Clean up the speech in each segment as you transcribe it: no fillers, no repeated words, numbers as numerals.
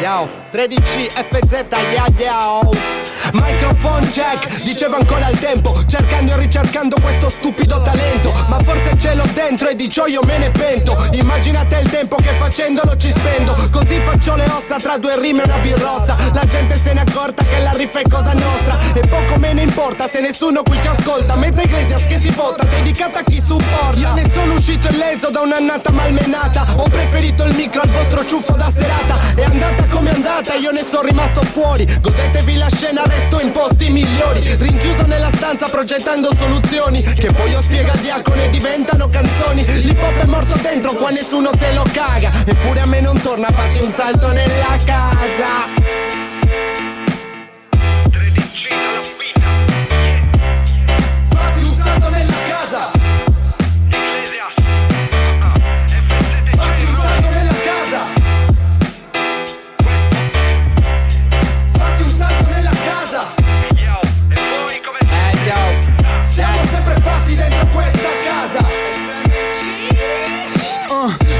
Yo, 13 FZ, yo. Microphone check, dicevo ancora al tempo, cercando e ricercando questo stupido talento. Ma forse ce l'ho dentro e di ciò io me ne pento. Immaginate il tempo che facendolo ci spendo. Così faccio le ossa tra due rime e una birrozza. La gente se ne è accorta che la riff è cosa nostra. E poco me ne importa se nessuno qui ci ascolta. Mezza Iglesias che si fotta, dedicata a chi supporta. Io ne sono uscito illeso da un'annata malmenata. Ho preferito il micro al vostro ciuffo da serata. È andata come è andata, io ne sono rimasto fuori. Godetevi la scena, resto in posti migliori. Rinchiuso nella stanza progettando soluzioni che poi io spiego al diacone e diventano canzoni. L'hip hop è morto dentro, qua nessuno se lo caga. Eppure a me non torna, fate un salto nella casa. Fatti un salto nella casa. Fatti un salto nella casa. Fatti un salto nella casa. Siamo sempre fatti dentro questa casa.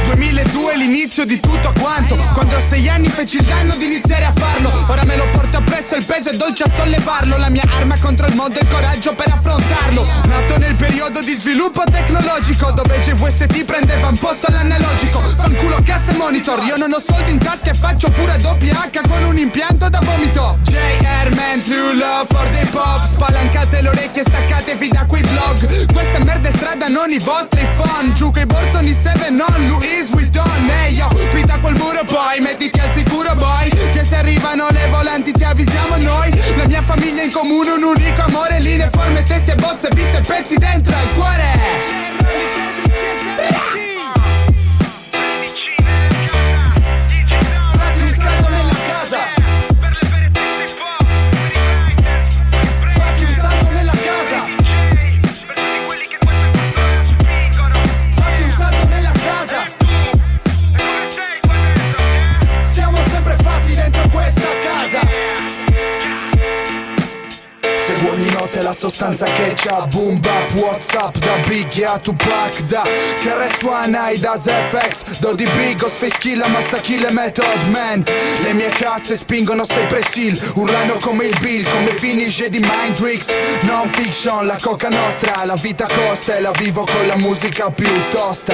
2002 l'inizio di tutto quanto. Quando a 6 anni feci il danno di iniziare a farlo. Ora me lo porto appresso, il peso è dolce a sollevarlo. La mia arma contro il mondo è il coraggio per affrontarlo. Nato nel periodo di sviluppo tecnologico, dove GVST prendeva un posto all'analogico. Fanculo cassa e monitor, io non ho soldi in tasca e faccio pure doppia H con un impianto da vomito. JR man, true love for the pop. Spalancate le orecchie, staccatevi da quei vlog. Questa merda è strada, non i vostri phone. Giù coi borsoni 7 non Louis Vuitton. Ehi yo, pita quel muro poi mettiti al sicuro boy, che se arrivano le volanti ti avvisiamo noi. La mia famiglia in comune, un unico amore. Linee, forme, teste, bozze, beat e pezzi dentro al cuore. Fatti un salto nella casa. Fatti un salto nella casa. Fatti un salto nella casa. Siamo sempre fatti dentro questa casa. Seguo ogni notte la sostanza che c'ha. Boom bap, WhatsApp da Biggie a Tupac, da KRS-One ai Das FX, do di Big, Ghostface Killah, Master Kill e Method Man. Le mie casse spingono sempre seal, urlano come il Bill, come finisce di Mind Tricks. Non fiction, la coca nostra, la vita costa e la vivo con la musica più tosta.